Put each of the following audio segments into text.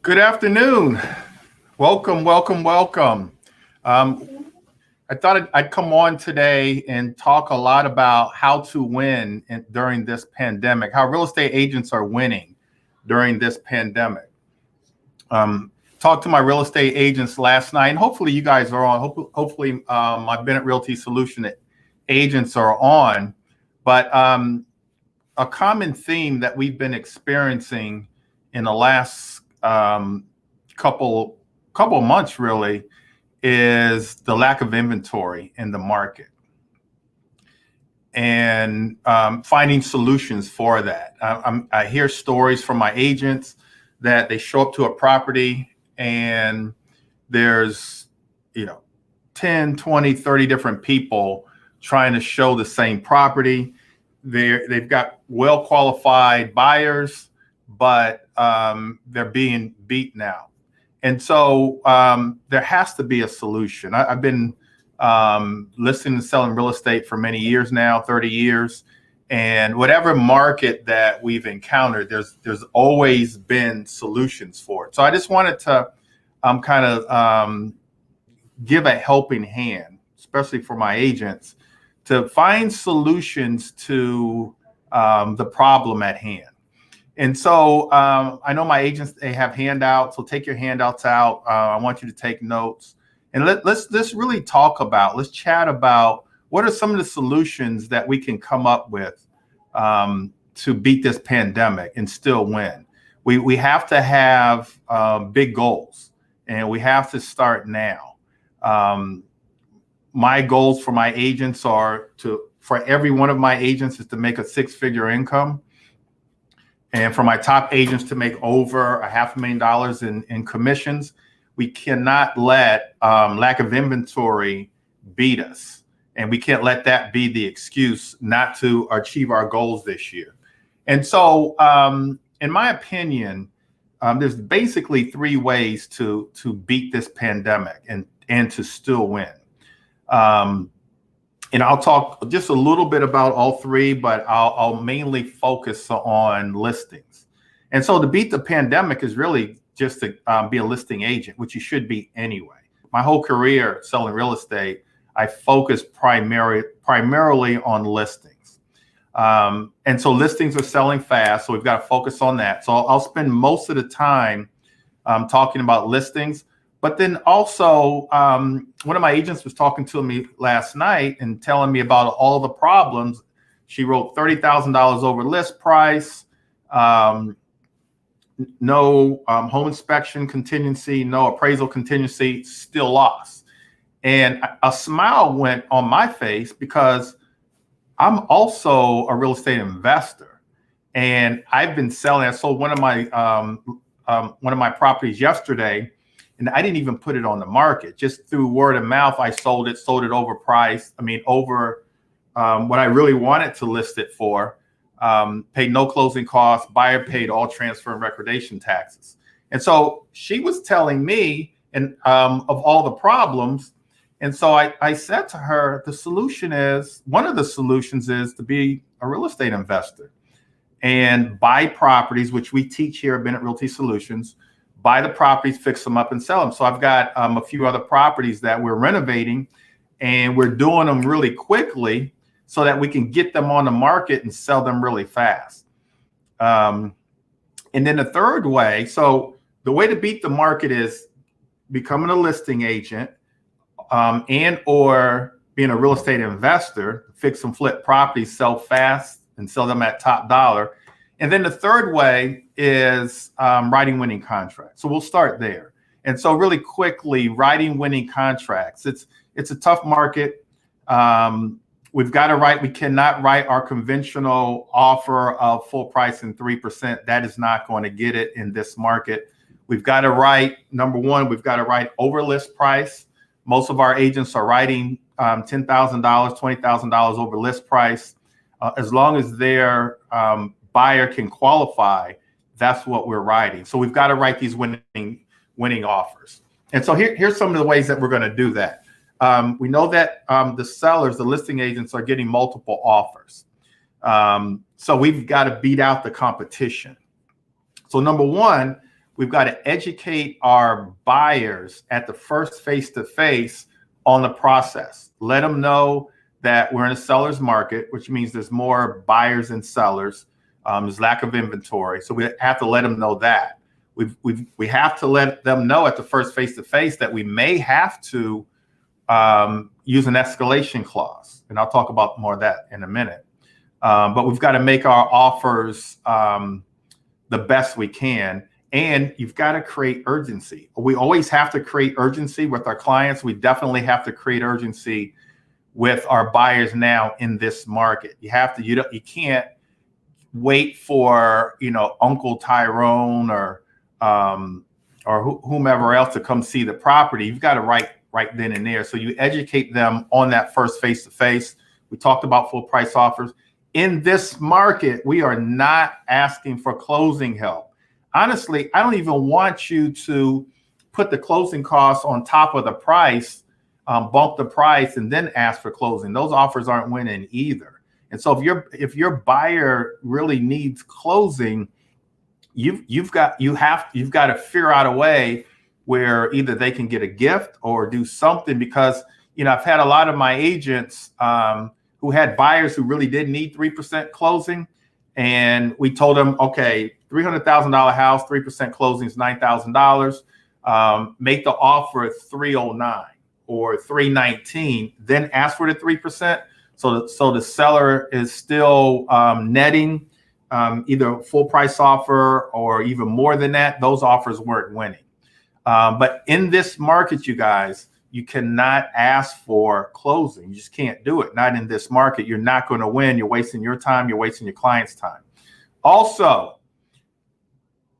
Good afternoon. Welcome, welcome, welcome. Um, I thought I'd come on today and talk a lot about how to win during this pandemic, how real estate agents are winning during this pandemic. Talked to my real estate agents last night, and hopefully you guys are on. Hopefully, my Bennett Realty Solution agents are on. But a common theme that we've been experiencing in the last couple couple months really is the lack of inventory in the market and finding solutions for that. I hear stories from my agents that they show up to a property and there's 10, 20, 30 different people trying to show the same property. They've got well qualified buyers, but they're being beat now. And so there has to be a solution. I've been listing and selling real estate for many years now, 30 years. And whatever market that we've encountered, there's always been solutions for it. So I just wanted to give a helping hand, especially for my agents, to find solutions to the problem at hand. And so I know my agents, they have handouts, so take your handouts out. I want you to take notes. And let's really let's chat about what are some of the solutions that we can come up with to beat this pandemic and still win. We have to have big goals, and we have to start now. My goals for my agents for every one of my agents is to make a six-figure income. And for my top agents to make over $500,000 in commissions. We cannot let lack of inventory beat us. And we can't let that be the excuse not to achieve our goals this year. And so, in my opinion, there's basically three ways to beat this pandemic and to still win. And I'll talk just a little bit about all three, but I'll mainly focus on listings. And so to beat the pandemic is really just to be a listing agent, which you should be anyway. My whole career selling real estate, I focused primarily on listings. And so listings are selling fast, so we've got to focus on that. So I'll spend most of the time talking about listings. But then also, one of my agents was talking to me last night and telling me about all the problems. She wrote $30,000 over list price, no home inspection contingency, no appraisal contingency, still lost. And a smile went on my face because I'm also a real estate investor, and I've been selling. I sold one of my properties yesterday. And I didn't even put it on the market. Just through word of mouth, I sold it overpriced. I mean, over what I really wanted to list it for. Paid no closing costs. Buyer paid all transfer and recordation taxes. And so she was telling me of all the problems. And so I said to her, one of the solutions is to be a real estate investor and buy properties, which we teach here at Bennett Realty Solutions. Buy the properties, fix them up, and sell them. So I've got a few other properties that we're renovating, and we're doing them really quickly so that we can get them on the market and sell them really fast. And then the third way, so the way to beat the market is becoming a listing agent and or being a real estate investor, fix and flip properties, sell fast, and sell them at top dollar. And then the third way is writing winning contracts. So we'll start there. And so really quickly, writing winning contracts. It's a tough market. We've got to write. We cannot write our conventional offer of full price and 3%. That is not going to get it in this market. We've got to write, number one, we've got to write over list price. Most of our agents are writing $10,000, $20,000 over list price. As long as their buyer can qualify, that's what we're writing. So we've got to write these winning offers. And so here's some of the ways that we're going to do that. We know that the sellers, the listing agents, are getting multiple offers. So we've got to beat out the competition. So number one, we've got to educate our buyers at the first face-to-face on the process. Let them know that we're in a seller's market, which means there's more buyers than sellers. There's lack of inventory. So we have to let them know that. We have to let them know at the first face-to-face that we may have to use an escalation clause. And I'll talk about more of that in a minute. But we've got to make our offers the best we can. And you've got to create urgency. We always have to create urgency with our clients. We definitely have to create urgency with our buyers now in this market. You have to, you can't wait for, Uncle Tyrone or whomever else to come see the property. You've got to right then and there. So you educate them on that first face-to-face. We talked about full price offers. In this market, we are not asking for closing help. Honestly, I don't even want you to put the closing costs on top of the price, bump the price, and then ask for closing. Those offers aren't winning either. And so if your buyer really needs closing, you've got to figure out a way where either they can get a gift or do something, because I've had a lot of my agents who had buyers who really did need 3% closing, and we told them, okay, $300,000 house, 3% closing is $9,000. Make the offer at 309 or 319, then ask for the 3%. So the seller is still netting either full price offer or even more than that. Those offers weren't winning. But in this market, you guys, you cannot ask for closing. You just can't do it. Not in this market. You're not going to win. You're wasting your time. You're wasting your client's time. Also,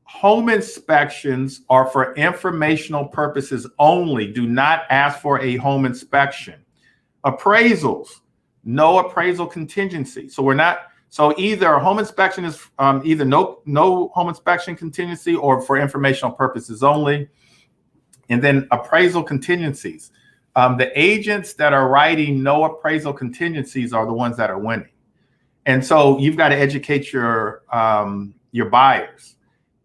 home inspections are for informational purposes only. Do not ask for a home inspection. Appraisals, no appraisal contingency. So either a home inspection is either no home inspection contingency or for informational purposes only. And then appraisal contingencies. The agents that are writing no appraisal contingencies are the ones that are winning. And so you've got to educate your buyers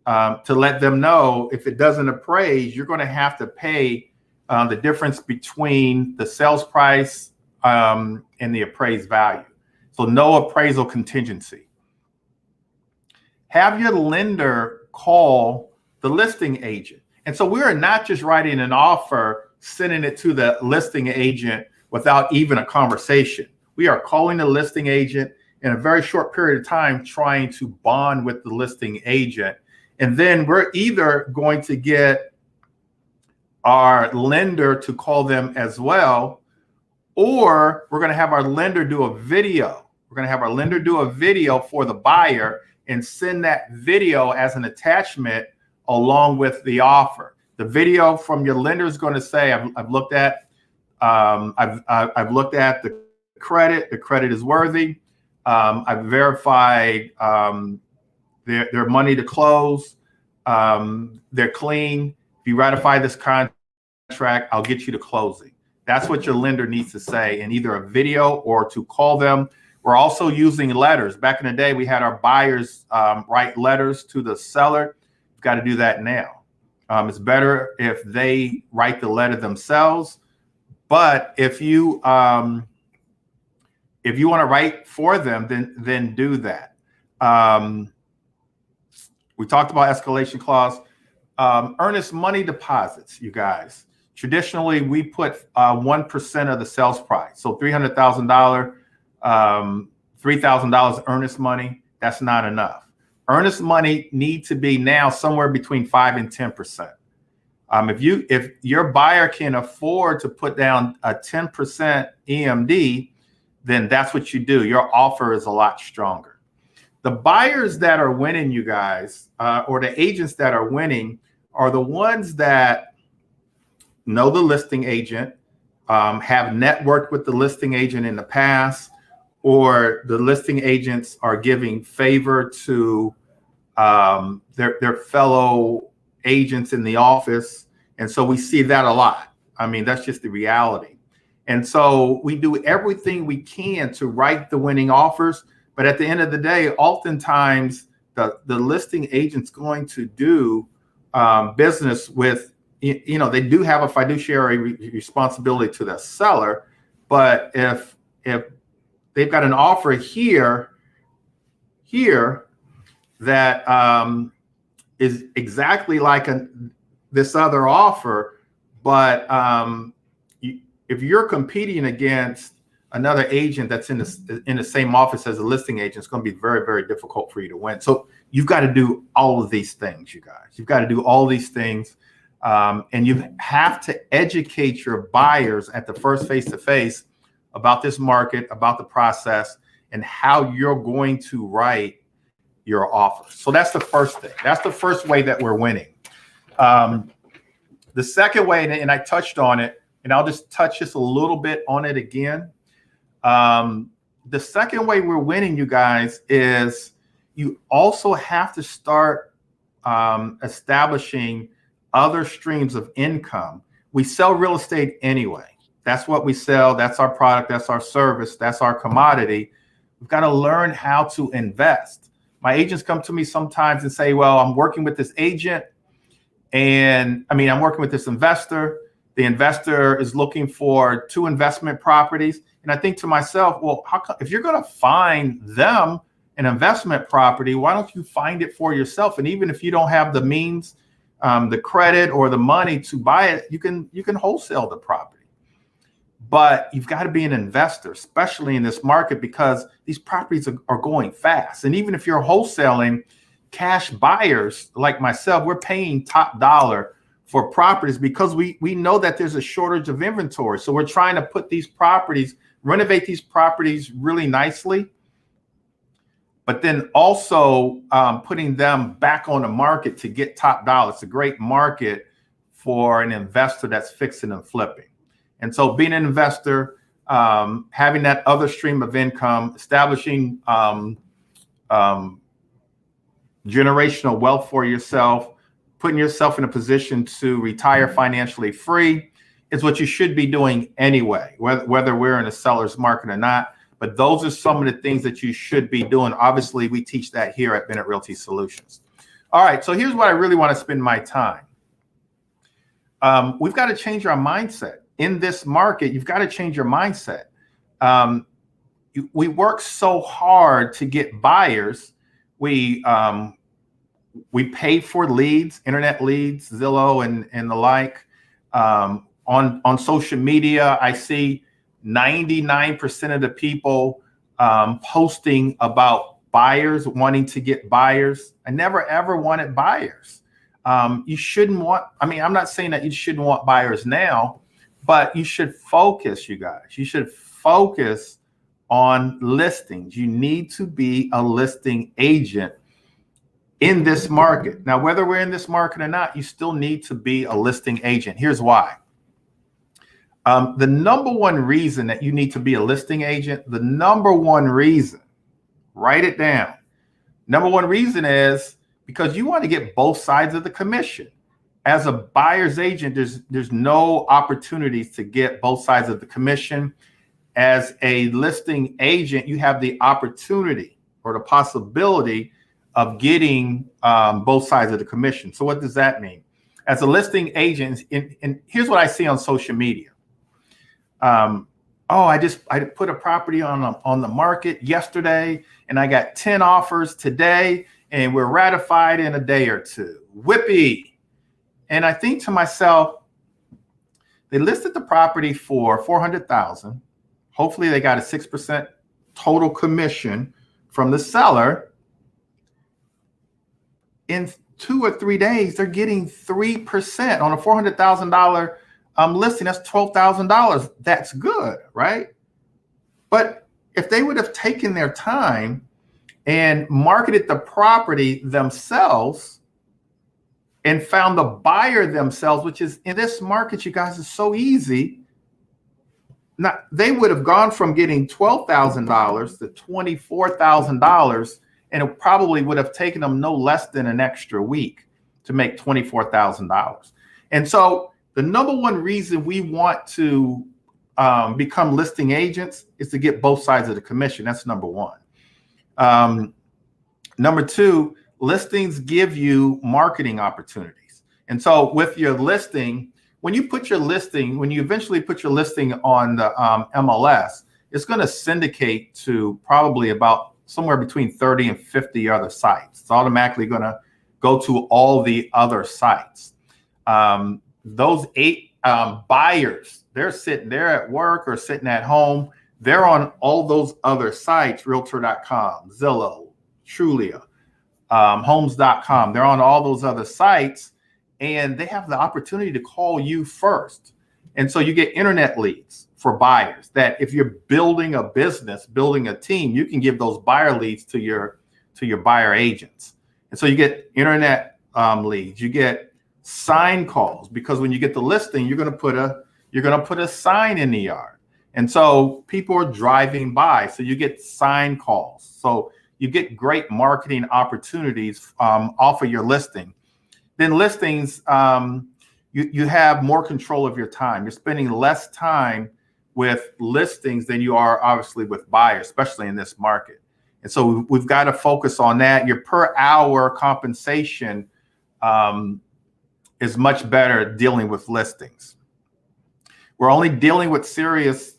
to let them know if it doesn't appraise, you're going to have to pay the difference between the sales price and the appraised value. So no appraisal contingency. Have your lender call the listing agent. And so we are not just writing an offer, sending it to the listing agent without even a conversation. We are calling the listing agent in a very short period of time, trying to bond with the listing agent. And then we're either going to get our lender to call them as well, or we're going to have our lender do a video. We're going to have our lender do a video for the buyer and send that video as an attachment along with the offer. The video from your lender is going to say, I've looked at the credit. The credit is worthy. I've verified their money to close. They're clean. If you ratify this contract, I'll get you to closing. That's what your lender needs to say in either a video or to call them. We're also using letters. Back in the day, we had our buyers write letters to the seller. We've got to do that now. It's better if they write the letter themselves. But if you want to write for them, then do that. We talked about escalation clause. Earnest money deposits, you guys. Traditionally, we put 1% of the sales price. So $300,000, $3,000 earnest money, that's not enough. Earnest money needs to be now somewhere between 5 and 10%. If your buyer can afford to put down a 10% EMD, then that's what you do. Your offer is a lot stronger. The buyers that are winning, you guys, or the agents that are winning are the ones that know the listing agent, have networked with the listing agent in the past, or the listing agents are giving favor to their fellow agents in the office. And so we see that a lot. I mean, that's just the reality. And so we do everything we can to write the winning offers. But at the end of the day, oftentimes the listing agent's going to do business with, they do have a fiduciary responsibility to the seller, but if they've got an offer here that is exactly like this other offer, but if you're competing against another agent that's in the same office as a listing agent, it's going to be very, very difficult for you to win. So you've got to do all of these things, you guys. You've got to do all these things, and you have to educate your buyers at the first face-to-face about this market, about the process, and how you're going to write your offer. So that's the first thing. That's the first way that we're winning. The second way, and I touched on it, and I'll just touch just a little bit on it again. The second way we're winning, you guys, is you also have to start establishing other streams of income. We sell real estate anyway. That's what we sell. That's our product. That's our service. That's our commodity. We've got to learn how to invest. My agents come to me sometimes and say, well, I'm working with this agent, and I'm working with this investor. The investor is looking for 2 investment properties. And I think to myself, well, how come, if you're going to find them an investment property, why don't you find it for yourself? And even if you don't have the means, the credit or the money to buy it, you can wholesale the property. But you've got to be an investor, especially in this market, because these properties are going fast. And even if you're wholesaling, cash buyers like myself, we're paying top dollar for properties because we know that there's a shortage of inventory. So we're trying to put these properties, renovate these properties really nicely, but then also putting them back on the market to get top dollar. It's a great market for an investor that's fixing and flipping. And so being an investor, having that other stream of income, establishing generational wealth for yourself, putting yourself in a position to retire financially free is what you should be doing anyway, whether we're in a seller's market or not. But those are some of the things that you should be doing. Obviously, we teach that here at Bennett Realty Solutions. All right, so here's what I really want to spend my time. We've got to change our mindset. In this market, you've got to change your mindset. We work so hard to get buyers. We pay for leads, internet leads, Zillow and the like. On social media, I see 99% of the people posting about buyers, wanting to get buyers. I never, ever wanted buyers. You shouldn't want, I'm not saying that you shouldn't want buyers now, but you should focus, you guys. You should focus on listings. You need to be a listing agent in this market. Now, whether we're in this market or not, you still need to be a listing agent. Here's why. The number one reason that you need to be a listing agent, the number one reason, write it down. Number one reason is because you want to get both sides of the commission. As a buyer's agent, there's no opportunities to get both sides of the commission. As a listing agent, you have the opportunity or the possibility of getting both sides of the commission. So what does that mean? As a listing agent, and here's what I see on social media. I put a property on the market yesterday, and I got 10 offers today, and we're ratified in a day or two. Whippy. And I think to myself, they listed the property for $400,000. Hopefully they got a 6% total commission from the seller. In 2 or 3 days, they're getting 3% on a $400,000 listing. That's $12,000. That's good, right? But if they would have taken their time and marketed the property themselves and found the buyer themselves, which is in this market, you guys, is so easy. Now, they would have gone from getting $12,000 to $24,000, and it probably would have taken them no less than an extra week to make $24,000. And so the number one reason we want to become listing agents is to get both sides of the commission. That's number one. Number two, listings give you marketing opportunities. And so with your listing, when you eventually put your listing on the MLS, it's going to syndicate to probably about somewhere between 30 and 50 other sites. It's automatically going to go to all the other sites. Those 8 buyers, they're at work or sitting at home. They're on all those other sites, Realtor.com, Zillow, Trulia, Homes.com. They're on all those other sites, and they have the opportunity to call you first. And so you get internet leads for buyers that if you're building a business, building a team, you can give those buyer leads to your buyer agents. And so you get internet leads, you get sign calls, because when you get the listing, you're going to put a sign in the yard. And so people are driving by, so you get sign calls. So you get great marketing opportunities off of your listing. Then listings, you have more control of your time. You're spending less time with listings than you are obviously with buyers, especially in this market. And so we've got to focus on that. Your per hour compensation is much better dealing with listings. We're only dealing with serious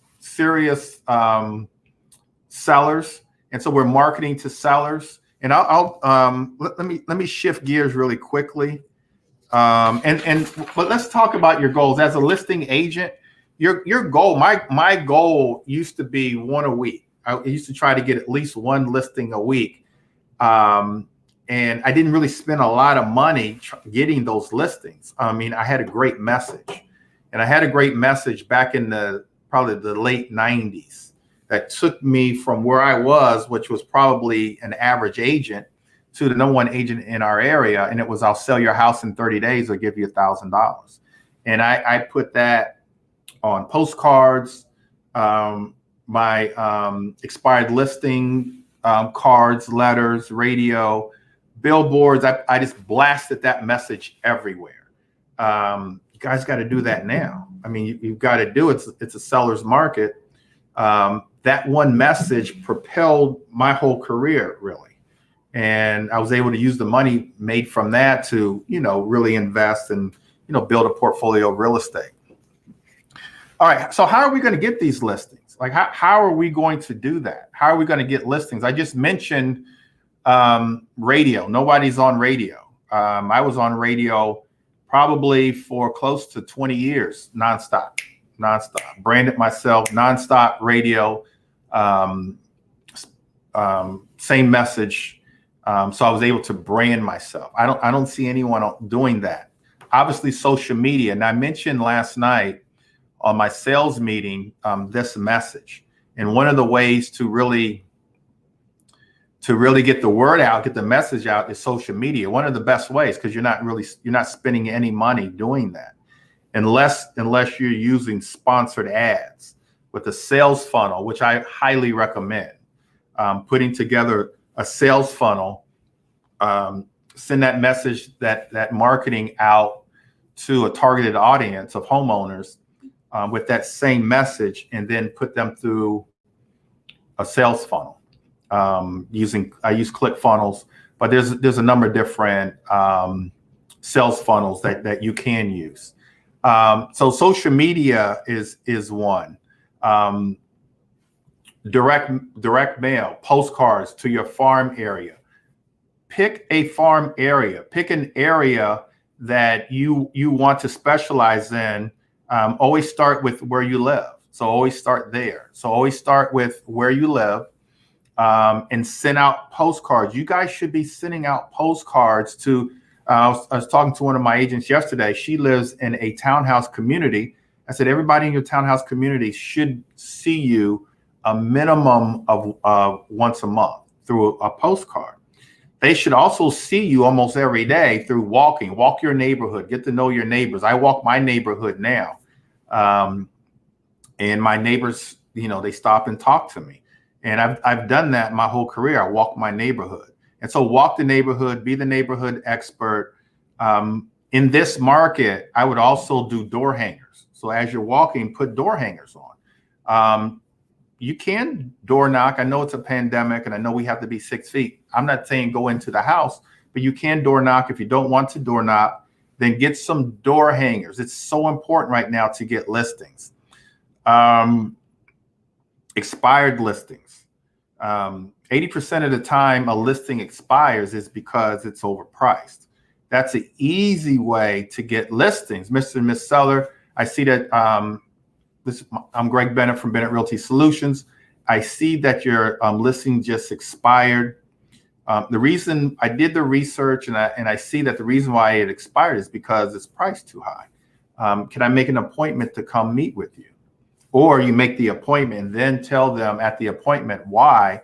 sellers, and so we're marketing to sellers. And let me shift gears really quickly. But let's talk about your goals as a listing agent. Your goal, my goal used to be 1 a week. I used to try to get at least 1 listing a week. And I didn't really spend a lot of money getting those listings. I mean, I had a great message, and I had a great message back in probably the late 90s that took me from where I was, which was probably an average agent, to the #1 agent in our area. And it was, I'll sell your house in 30 days or give you $1,000. And I put that on postcards, my expired listing cards, letters, radio, billboards. I just blasted that message everywhere. You guys got to do that now. I mean, you've got to do it. It's a seller's market. That one message propelled my whole career, really. And I was able to use the money made from that to, really invest and, build a portfolio of real estate. All right. So how are we going to get these listings? Like, how are we going to do that? How are we going to get listings? I just mentioned radio. Nobody's on radio. I was on radio probably for close to 20 years, nonstop, branded myself, nonstop radio, same message. So I was able to brand myself. I don't see anyone doing that. Obviously, social media. And I mentioned last night on my sales meeting this message. And one of the ways to really get the word out, get the message out, is social media. One of the best ways, because you're not spending any money doing that, unless you're using sponsored ads with a sales funnel, which I highly recommend. Putting together a sales funnel, send that message, that marketing out to a targeted audience of homeowners with that same message, and then put them through a sales funnel. I use ClickFunnels, but there's a number of different sales funnels that you can use. So social media is one. Direct mail, postcards to your farm area. Pick a farm area. Pick an area that you want to specialize in. Always start with where you live. So always start there. So always start with where you live, and send out postcards. You guys should be sending out postcards to, I was talking to one of my agents yesterday. She lives in a townhouse community. I said, everybody in your townhouse community should see you a minimum of once a month through a postcard. They should also see you almost every day through walking. Walk your neighborhood, get to know your neighbors. I walk my neighborhood now. And my neighbors, they stop and talk to me. And I've done that my whole career. I walk my neighborhood. And so walk the neighborhood, be the neighborhood expert. In this market, I would also do door hangers. So as you're walking, put door hangers on. You can door knock. I know it's a pandemic, and I know we have to be 6 feet. I'm not saying go into the house, but you can door knock. If you don't want to door knock, then get some door hangers. It's so important right now to get listings. Expired listings. 80% of the time a listing expires is because it's overpriced. That's an easy way to get listings. Mr. and Miss Seller, I see that I'm Greg Bennett from Bennett Realty Solutions. I see that your listing just expired. The reason I did the research and I see that the reason why it expired is because it's priced too high. Can I make an appointment to come meet with you? Or you make the appointment and then tell them at the appointment why.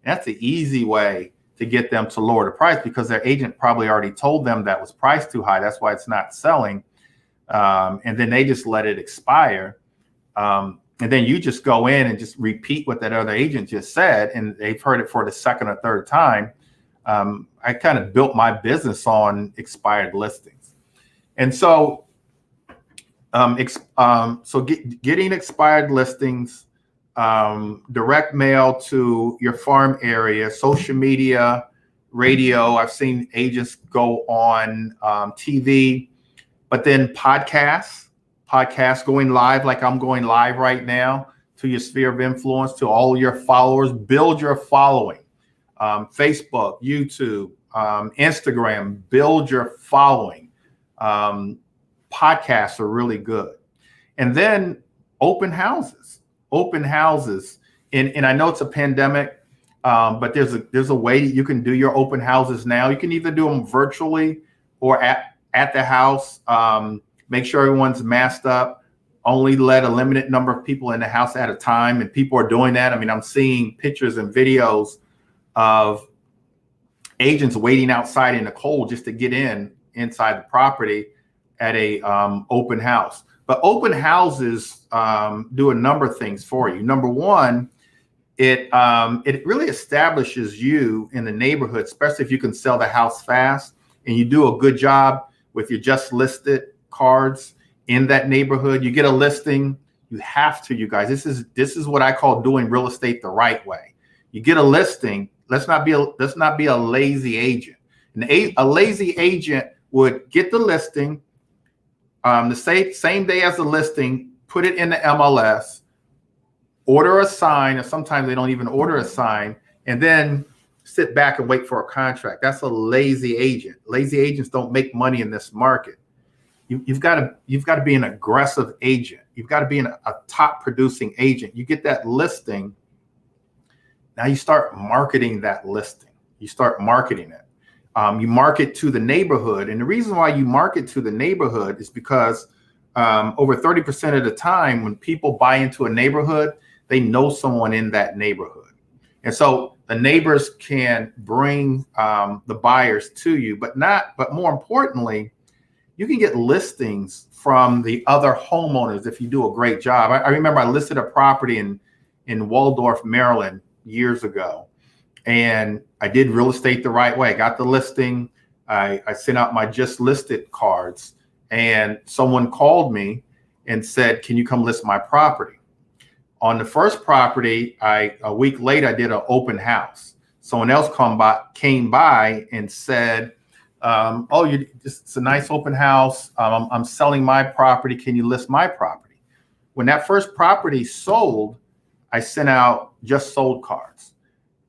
That's the easy way to get them to lower the price, because their agent probably already told them that was priced too high. That's why it's not selling. And then they just let it expire. And then you just go in and just repeat what that other agent just said, and they've heard it for the second or third time. I kind of built my business on expired listings. And so, getting expired listings, direct mail to your farm area, social media, radio. I've seen agents go on TV, but then podcasts going live, like I'm going live right now, to your sphere of influence, to all your followers. Build your following. Facebook, YouTube, Instagram, build your following. Podcasts are really good. And then open houses. And I know it's a pandemic, but there's a way you can do your open houses now. You can either do them virtually or at the house. Make sure everyone's masked up. Only let a limited number of people in the house at a time. And people are doing that. I mean, I'm seeing pictures and videos of agents waiting outside in the cold just to get inside the property at a open house. But open houses do a number of things for you. Number one, it really establishes you in the neighborhood, especially if you can sell the house fast and you do a good job with your just listed cards in that neighborhood. You get a listing. You have to, you guys. This is what I call doing real estate the right way. You get a listing. Let's not be a lazy agent. A lazy agent would get the listing the same day as the listing, put it in the MLS, order a sign, or sometimes they don't even order a sign, and then sit back and wait for a contract. That's a lazy agent. Lazy agents don't make money in this market. You've got to be an aggressive agent. You've got to be a top producing agent. You get that listing. Now you start marketing that listing. You start marketing it. You market to the neighborhood. And the reason why you market to the neighborhood is because over 30% of the time when people buy into a neighborhood, they know someone in that neighborhood. And so the neighbors can bring the buyers to you, but more importantly, you can get listings from the other homeowners if you do a great job. I remember I listed a property in Waldorf, Maryland years ago. And I did real estate the right way. I got the listing. I sent out my just listed cards, and someone called me and said, "Can you come list my property?" On the first property, a week later, I did an open house. Someone else came by and said, it's a nice open house. I'm selling my property. Can you list my property? When that first property sold, I sent out just sold cards.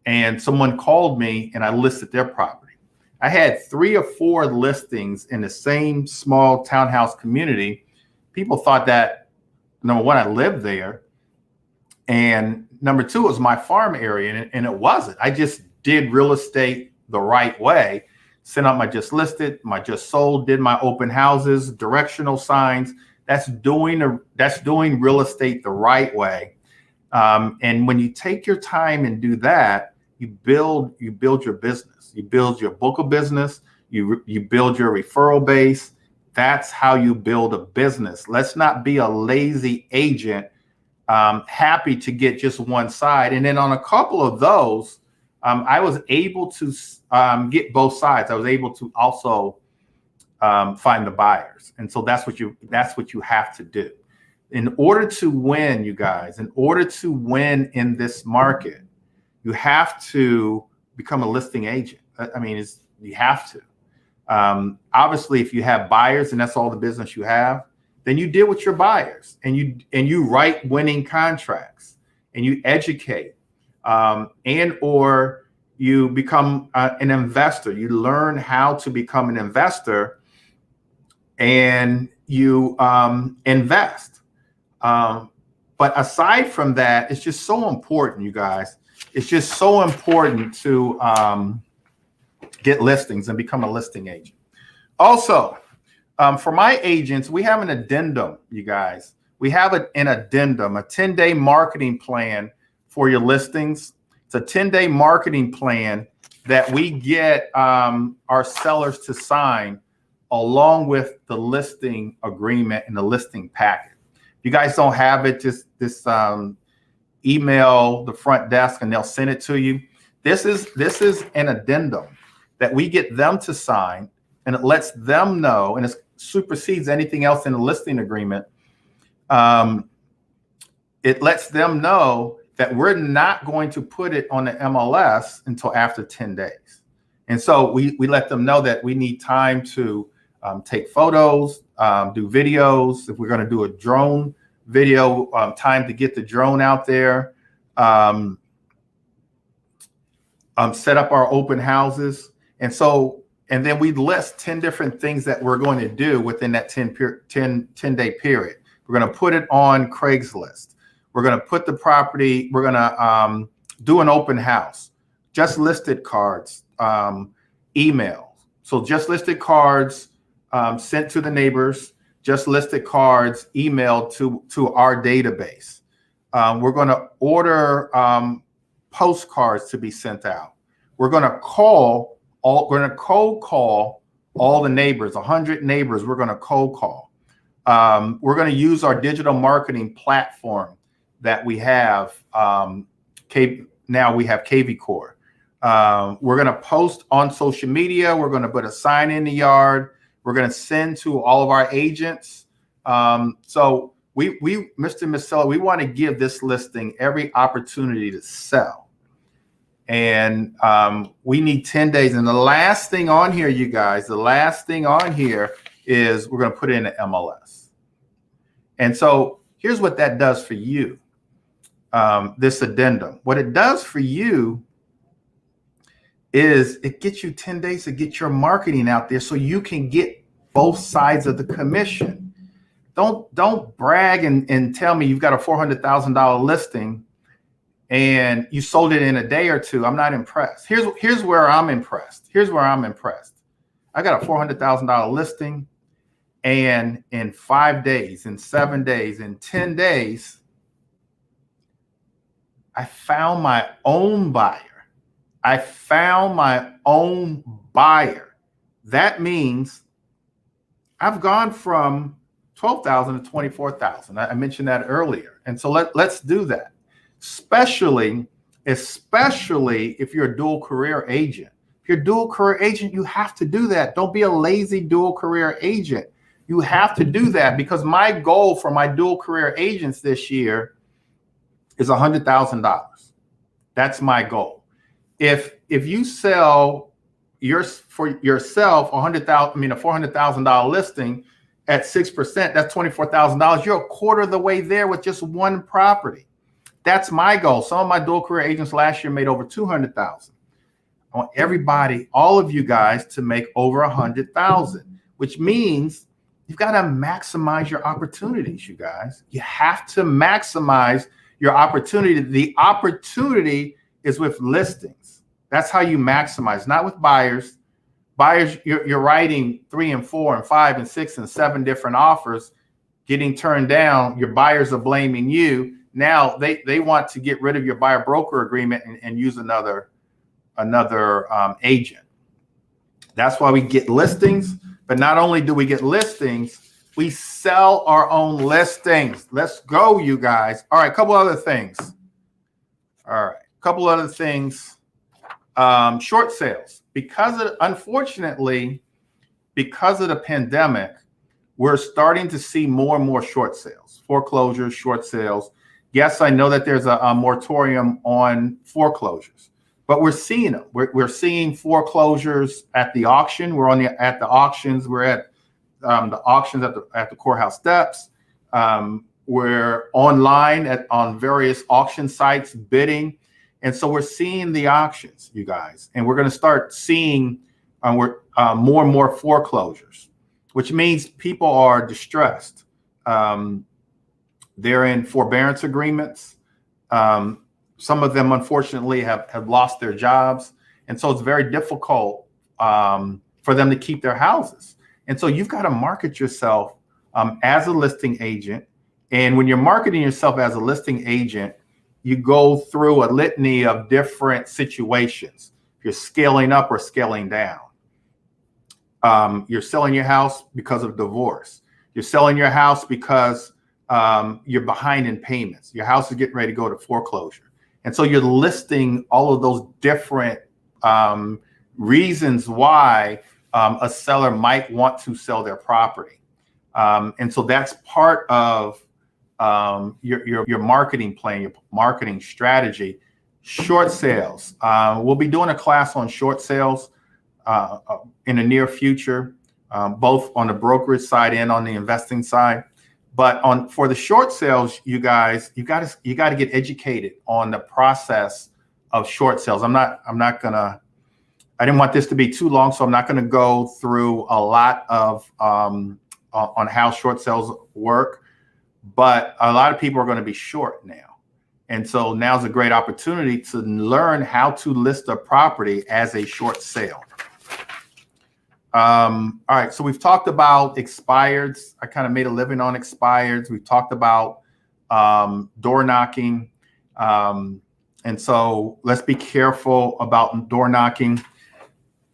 And someone called me and I listed their property. I had 3 or 4 listings in the same small townhouse community. People thought that, number one, I lived there. And number two, it was my farm area. And it wasn't. I just did real estate the right way. Sent out my just listed, my just sold, did my open houses, directional signs. That's doing real estate the right way. And when you take your time and do that, you build your business. You build your book of business. You build your referral base. That's how you build a business. Let's not be a lazy agent, happy to get just one side. And then on a couple of those, I was able to get both sides. I was able to also find the buyers. And so that's what you have to do. In order to win, you guys, in order to win in this market, you have to become a listing agent. I mean, you have to. Obviously, if you have buyers and that's all the business you have, then you deal with your buyers and you write winning contracts and you educate, and or you become an investor. You learn how to become an investor and you invest. But aside from that, it's just so important, you guys. It's just so important to get listings and become a listing agent. Also, for my agents, we have an addendum, you guys. We have an addendum, a 10-day marketing plan for your listings. It's a 10-day marketing plan that we get our sellers to sign along with the listing agreement and the listing packet. If you guys don't have it, just email the front desk and they'll send it to you. This is an addendum that we get them to sign, and it lets them know, and it supersedes anything else in the listing agreement. It lets them know that we're not going to put it on the MLS until after 10 days. And so we let them know that we need time to take photos, do videos. If we're going to do a drone video, time to get the drone out there, set up our open houses. And then we list 10 different things that we're going to do within that 10-day period. We're going to put it on Craigslist. We're going to put the property, we're going to do an open house, just listed cards, email. So just listed cards sent to the neighbors, just listed cards emailed to our database. We're going to order postcards to be sent out. We're going to cold call all the neighbors, 100 neighbors. We're going to cold call. We're going to use our digital marketing platform that we have. Now we have kvCORE. We're going to post on social media. We're going to put a sign in the yard. We're going to send to all of our agents. So Mr. and Ms. Seller, we want to give this listing every opportunity to sell. And we need 10 days. And the last thing on here, you guys, the last thing on here is we're going to put it in the MLS. And so here's what that does for you, this addendum. What it does for you is it gets you 10 days to get your marketing out there so you can get both sides of the commission. Don't brag and tell me you've got a $400,000 listing and you sold it in a day or two. I'm not impressed. Here's where I'm impressed. I got a $400,000 listing, and in 5 days, in 7 days, in 10 days, I found my own buyer. That means I've gone from 12,000 to 24,000. I mentioned that earlier. And so let's do that. Especially if you're a dual career agent. If you're a dual career agent, you have to do that. Don't be a lazy dual career agent. You have to do that, because my goal for my dual career agents this year is $100,000. That's my goal. If you sell for yourself a $400,000 listing at 6%, that's $24,000. You're a quarter of the way there with just one property. That's my goal. Some of my dual career agents last year made over $200,000. I want everybody, all of you guys, to make over $100,000, which means you've got to maximize your opportunities, you guys. You have to maximize your opportunity. The opportunity is with listings. That's how you maximize, not with buyers. Buyers, you're writing 3 and 4 and 5 and 6 and 7 different offers, getting turned down. Your buyers are blaming you. Now they want to get rid of your buyer broker agreement and use another agent. That's why we get listings. But not only do we get listings, we sell our own listings. Let's go, you guys. All right, a couple other things. Short sales. Unfortunately, because of the pandemic, we're starting to see more and more short sales, foreclosures, short sales. Yes, I know that there's a moratorium on foreclosures, but we're seeing them. We're seeing foreclosures at the auction. We're at the auctions. We're at the auctions at the courthouse steps. We're online on various auction sites bidding. And so we're seeing the auctions, you guys, and we're going to start seeing more and more foreclosures, which means people are distressed. They're in forbearance agreements. Some of them, unfortunately, have lost their jobs. And so it's very difficult for them to keep their houses. And so you've got to market yourself as a listing agent. And when you're marketing yourself as a listing agent, you go through a litany of different situations. You're scaling up or scaling down. You're selling your house because of divorce. You're selling your house because you're behind in payments. Your house is getting ready to go to foreclosure. And so you're listing all of those different reasons why a seller might want to sell their property. And so that's part of your marketing plan, your marketing strategy. Short sales. We'll be doing a class on short sales in the near future, both on the brokerage side and on the investing side. But for the short sales, you guys, you got to get educated on the process of short sales. I didn't want this to be too long, so I'm not going to go through a lot of on how short sales work. But a lot of people are going to be short now. And so now's a great opportunity to learn how to list a property as a short sale. All right, so we've talked about expireds. I kind of made a living on expireds. We've talked about door knocking. And so let's be careful about door knocking.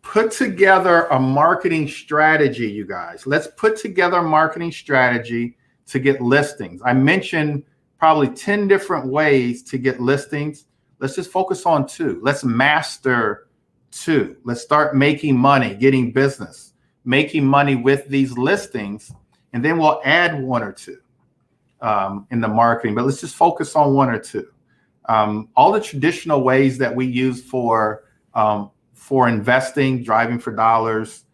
Put together a marketing strategy, you guys. Let's put together a marketing strategy to get listings. I mentioned probably 10 different ways to get listings. Let's just focus on 2. Let's master 2. Let's start making money, getting business, making money with these listings, and then we'll add 1 or 2 in the marketing. But let's just focus on 1 or 2. All the traditional ways that we use for investing, driving for dollars,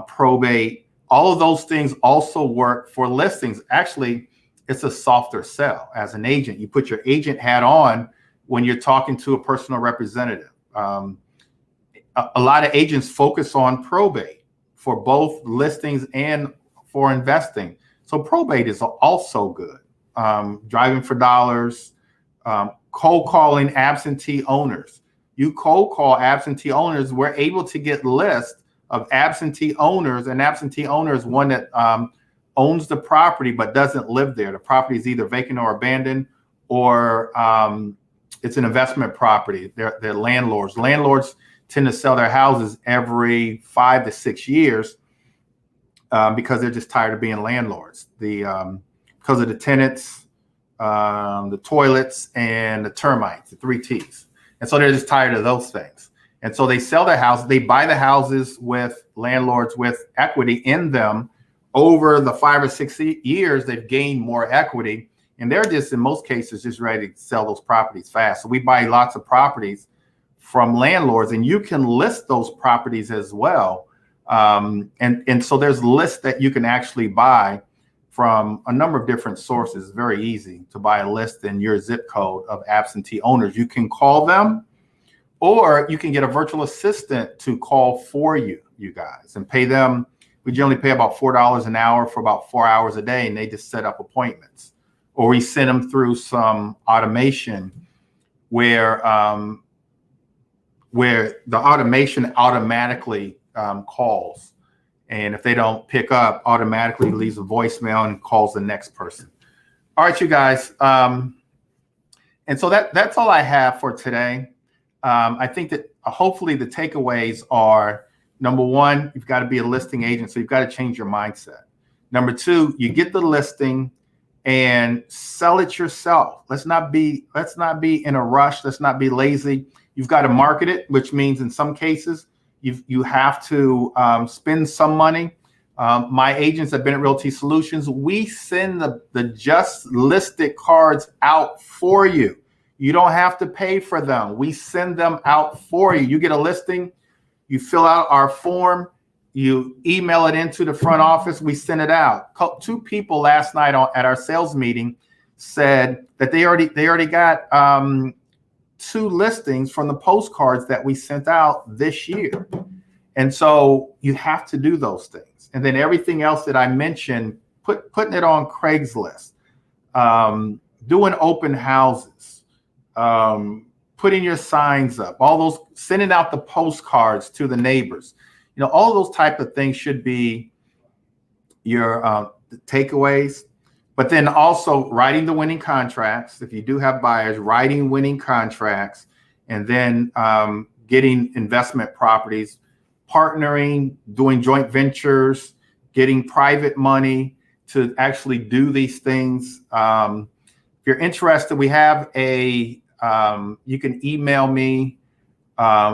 probate, all of those things also work for listings. Actually, it's a softer sell as an agent. You put your agent hat on when you're talking to a personal representative. A lot of agents focus on probate for both listings and for investing. So probate is also good. Driving for dollars, cold calling absentee owners. You cold call absentee owners, we're able to get lists of absentee owners, and absentee owner is one that owns the property but doesn't live there. The property is either vacant or abandoned, or it's an investment property. They're landlords. Landlords tend to sell their houses every 5 to 6 years because they're just tired of being landlords. Because of the tenants, the toilets, and the termites, the 3 T's. And so they're just tired of those things. And so they sell their house. They buy the houses with landlords with equity in them. Over the 5 or 6 years, they've gained more equity. And they're just, in most cases, just ready to sell those properties fast. So we buy lots of properties from landlords, and you can list those properties as well. And so there's lists that you can actually buy from a number of different sources. It's very easy to buy a list in your zip code of absentee owners. You can call them, or you can get a virtual assistant to call for you guys, and pay them. We generally pay about $4 an hour for about 4 hours a day, and they just set up appointments. Or we send them through some automation where the automation automatically calls. And if they don't pick up, automatically leaves a voicemail and calls the next person. All right, you guys. And so that's all I have for today. I think that hopefully the takeaways are, number 1, you've got to be a listing agent, so you've got to change your mindset. Number 2, you get the listing and sell it yourself. Let's not be in a rush. Let's not be lazy. You've got to market it, which means in some cases you have to spend some money. My agents at Bennett Realty Solutions, we send the just listed cards out for you. You don't have to pay for them. We send them out for you. You get a listing, you fill out our form, you email it into the front office, we send it out. 2 people last night at our sales meeting said that they already got 2 listings from the postcards that we sent out this year. And so you have to do those things. And then everything else that I mentioned, putting it on Craigslist, doing open houses, putting your signs up, all those, sending out the postcards to the neighbors, all those type of things should be your takeaways. But then also writing the winning contracts. If you do have buyers, writing winning contracts, and then getting investment properties, partnering, doing joint ventures, getting private money to actually do these things. If you're interested, we have you can email me.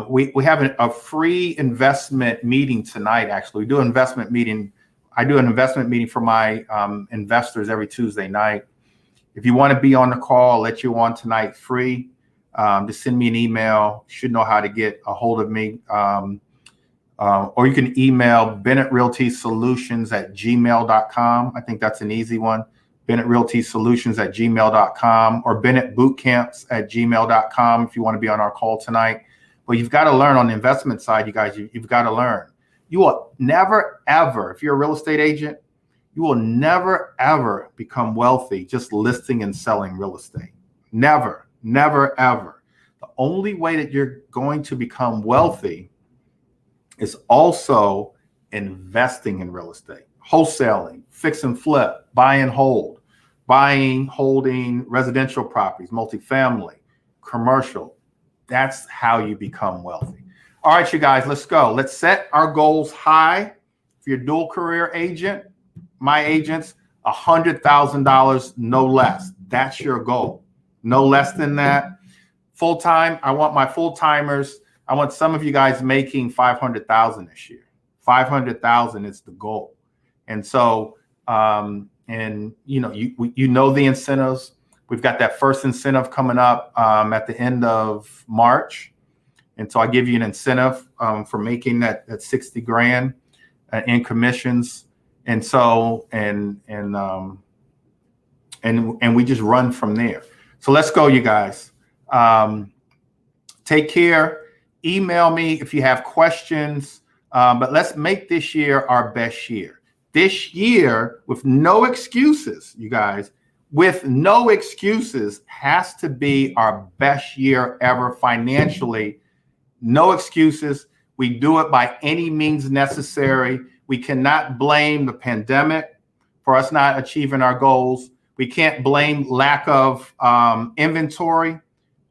We have a free investment meeting tonight, actually. We do an investment meeting. I do an investment meeting for my investors every Tuesday night. If you want to be on the call, I'll let you on tonight free. Just send me an email. You should know how to get a hold of me. Or you can email BennettRealtySolutions@gmail.com. I think that's an easy one. BennettRealtySolutions@gmail.com or BennettBootcamps@gmail.com if you want to be on our call tonight. But you've got to learn on the investment side, you guys. You've got to learn. You will never, ever, if you're a real estate agent, you will never, ever become wealthy just listing and selling real estate. Never, never, ever. The only way that you're going to become wealthy is also investing in real estate, wholesaling, fix and flip, buy and hold, buying, holding residential properties, multifamily, commercial. That's how you become wealthy. All right, you guys, let's go. Let's set our goals high. If you're a dual career agent, my agents, $100,000, no less. That's your goal. No less than that. Full-time, I want my full-timers. I want some of you guys making $500,000 this year. $500,000 is the goal. And so, you know the incentives. We've got that first incentive coming up at the end of March. And so I give you an incentive for making that 60 grand in commissions. And so, and we just run from there. So let's go, you guys. Take care. Email me if you have questions, but let's make this year our best year. This year, with no excuses, you guys, with no excuses, has to be our best year ever financially. No excuses. We do it by any means necessary. We cannot blame the pandemic for us not achieving our goals. We can't blame lack of inventory.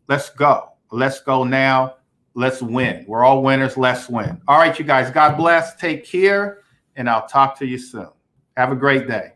Let's go. Let's go now. Let's win. We're all winners. Let's win. All right, you guys. God bless. Take care. And I'll talk to you soon. Have a great day.